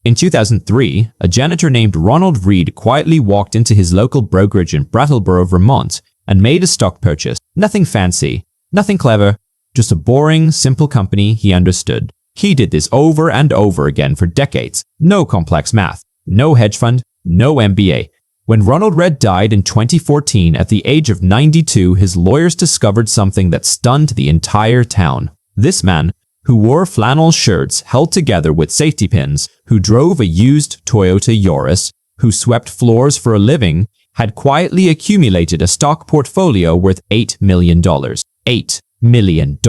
In 2003, a janitor named Ronald Read quietly walked into his local brokerage in Brattleboro, Vermont, and made a stock purchase. Nothing fancy, nothing clever, just a boring, simple company he understood. He did this over and over again for decades. No complex math, no hedge fund, no MBA. When Ronald Read died in 2014 at the age of 92, his lawyers discovered something that stunned the entire town. This man, who wore flannel shirts held together with safety pins, who drove a used Toyota Yaris, who swept floors for a living, had quietly accumulated a stock portfolio worth $8 million. $8 million.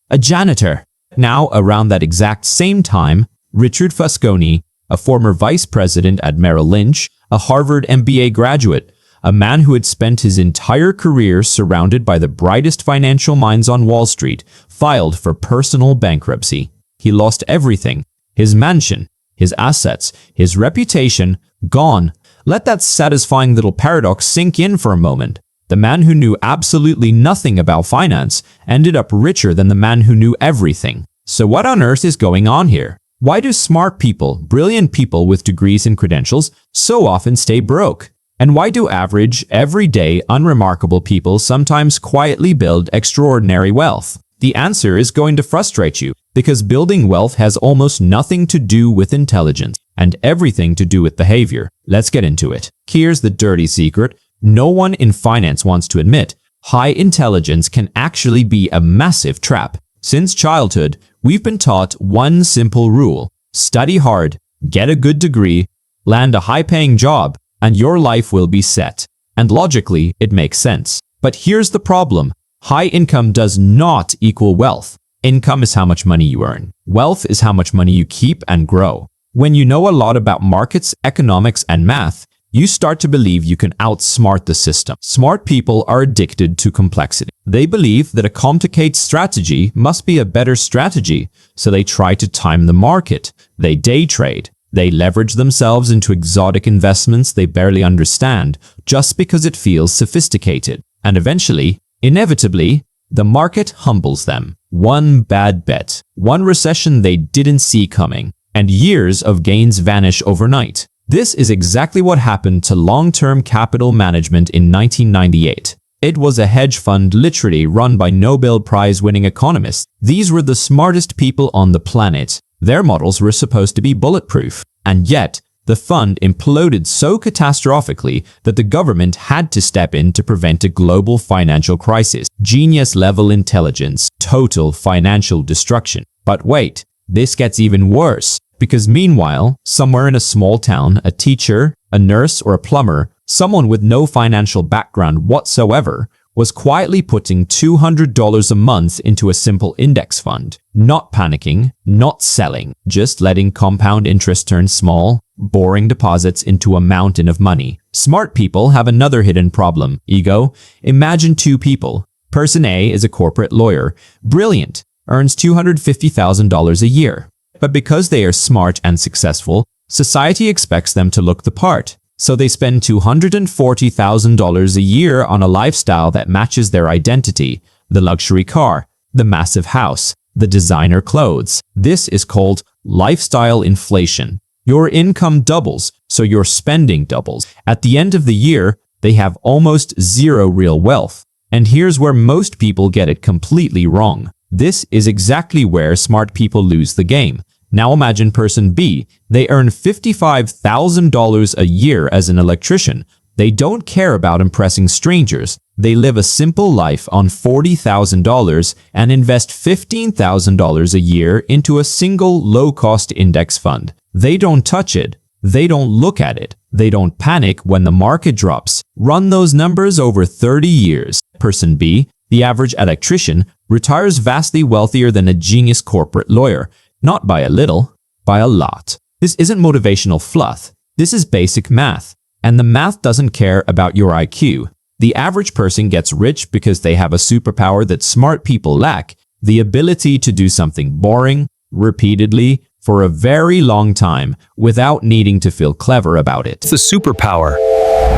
A janitor. Now, around that exact same time, Richard Fusconi, a former vice president at Merrill Lynch, a Harvard MBA graduate, a man who had spent his entire career surrounded by the brightest financial minds on Wall Street, filed for personal bankruptcy. He lost everything. His mansion, his assets, his reputation, gone. Let that satisfying little paradox sink in for a moment. The man who knew absolutely nothing about finance ended up richer than the man who knew everything. So what on earth is going on here? Why do smart people, brilliant people with degrees and credentials, so often stay broke? And why do average, everyday, unremarkable people sometimes quietly build extraordinary wealth? The answer is going to frustrate you, because building wealth has almost nothing to do with intelligence and everything to do with behavior. Let's get into it. Here's the dirty secret no one in finance wants to admit. High intelligence can actually be a massive trap. Since childhood, we've been taught one simple rule: study hard, get a good degree, land a high-paying job, and your life will be set. And logically, it makes sense. But here's the problem. High income does not equal wealth. Income is how much money you earn. Wealth is how much money you keep and grow. When you know a lot about markets, economics, and math, you start to believe you can outsmart the system. Smart people are addicted to complexity. They believe that a complicated strategy must be a better strategy, so they try to time the market. They day trade. They leverage themselves into exotic investments they barely understand just because it feels sophisticated. And eventually, inevitably, the market humbles them. One bad bet, one recession they didn't see coming, and years of gains vanish overnight. This is exactly what happened to long-term capital management in 1998. It was a hedge fund literally run by Nobel Prize-winning economists. These were the smartest people on the planet. Their models were supposed to be bulletproof. And yet, the fund imploded so catastrophically that the government had to step in to prevent a global financial crisis. Genius-level intelligence, total financial destruction. But wait, this gets even worse. Because meanwhile, somewhere in a small town, a teacher, a nurse, or a plumber, someone with no financial background whatsoever, was quietly putting $200 a month into a simple index fund. Not panicking, not selling, just letting compound interest turn small, boring deposits into a mountain of money. Smart people have another hidden problem: ego. Imagine two people. Person A is a corporate lawyer, brilliant, earns $250,000 a year. But because they are smart and successful, society expects them to look the part. So they spend $240,000 a year on a lifestyle that matches their identity: the luxury car, the massive house, the designer clothes. This is called lifestyle inflation. Your income doubles, so your spending doubles. At the end of the year, they have almost zero real wealth. And here's where most people get it completely wrong. This is exactly where smart people lose the game. Now imagine person B. They earn $55,000 a year as an electrician. They don't care about impressing strangers. They live a simple life on $40,000 and invest $15,000 a year into a single low-cost index fund. They don't touch it. They don't look at it. They don't panic when the market drops. Run those numbers over 30 years. Person B, the average electrician, retires vastly wealthier than a genius corporate lawyer. Not by a little, by a lot. This isn't motivational fluff. This is basic math. And the math doesn't care about your IQ. The average person gets rich because they have a superpower that smart people lack: the ability to do something boring, repeatedly, for a very long time, without needing to feel clever about it. It's the superpower.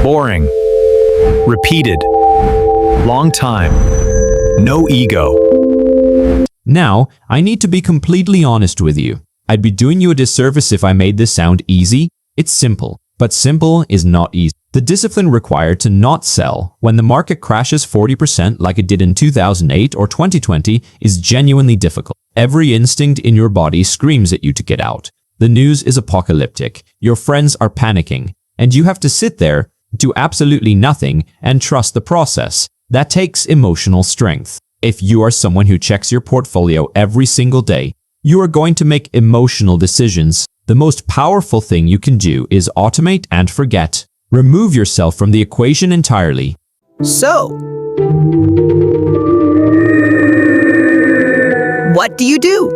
Boring. Repeated. Long time. No ego. Now, I need to be completely honest with you. I'd be doing you a disservice if I made this sound easy. It's simple, but simple is not easy. The discipline required to not sell when the market crashes 40% like it did in 2008 or 2020 is genuinely difficult. Every instinct in your body screams at you to get out. The news is apocalyptic, your friends are panicking, and you have to sit there, do absolutely nothing, and trust the process. That takes emotional strength. If you are someone who checks your portfolio every single day, you are going to make emotional decisions. The most powerful thing you can do is automate and forget. Remove yourself from the equation entirely. So, what do you do?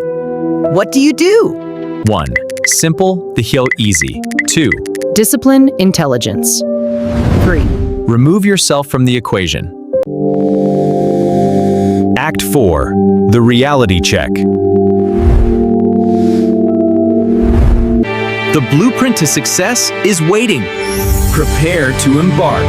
What do you do? 1. Simple, the hill easy. 2. Discipline, intelligence. 3. Remove yourself from the equation. Act 4. The reality check. The blueprint to success is waiting. Prepare to embark.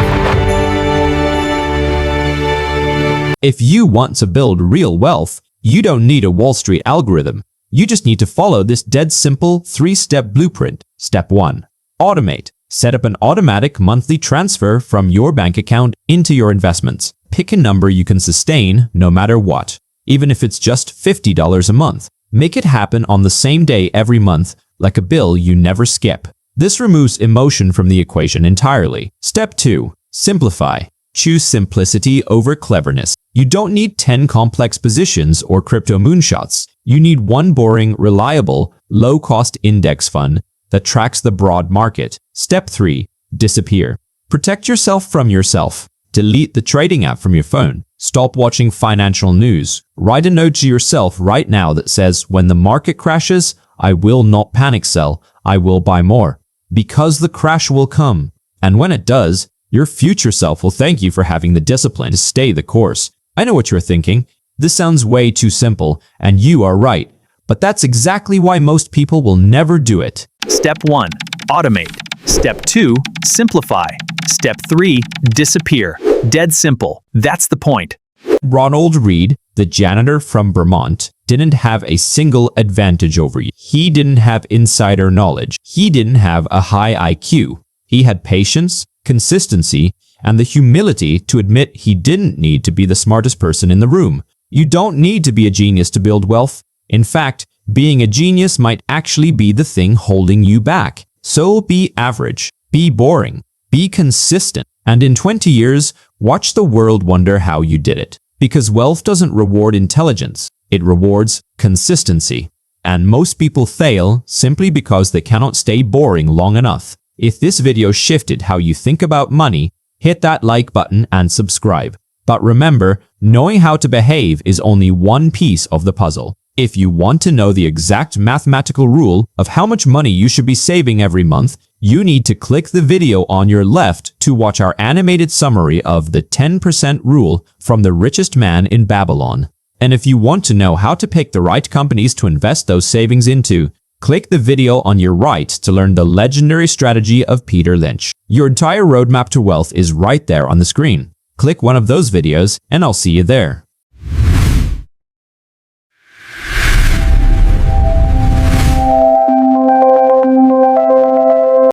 If you want to build real wealth, you don't need a Wall Street algorithm. You just need to follow this dead simple 3-step blueprint. Step 1. Automate. Set up an automatic monthly transfer from your bank account into your investments. Pick a number you can sustain no matter what, even if it's just $50 a month. Make it happen on the same day every month, like a bill you never skip. This removes emotion from the equation entirely. Step 2. Simplify. Choose simplicity over cleverness. You don't need 10 complex positions or crypto moonshots. You need one boring, reliable, low-cost index fund that tracks the broad market. Step 3. Disappear. Protect yourself from yourself. Delete the trading app from your phone. Stop watching financial news. Write a note to yourself right now that says, when the market crashes, I will not panic sell. I will buy more. Because the crash will come. And when it does, your future self will thank you for having the discipline to stay the course. I know what you're thinking. This sounds way too simple, and you are right. But that's exactly why most people will never do it. Step 1. Automate. Step 2. Simplify. Step 3. Disappear. Dead simple. That's the point. Ronald Read, the janitor from Vermont, didn't have a single advantage over you. He didn't have insider knowledge. He didn't have a high IQ. He had patience, consistency, and the humility to admit he didn't need to be the smartest person in the room. You don't need to be a genius to build wealth. In fact, being a genius might actually be the thing holding you back. So be average, be boring, be consistent, and in 20 years, watch the world wonder how you did it. Because wealth doesn't reward intelligence, it rewards consistency. And most people fail simply because they cannot stay boring long enough. If this video shifted how you think about money, hit that like button and subscribe. But remember, knowing how to behave is only one piece of the puzzle. If you want to know the exact mathematical rule of how much money you should be saving every month, you need to click the video on your left to watch our animated summary of the 10% rule from the richest man in Babylon. And if you want to know how to pick the right companies to invest those savings into, click the video on your right to learn the legendary strategy of Peter Lynch. Your entire roadmap to wealth is right there on the screen. Click one of those videos and I'll see you there.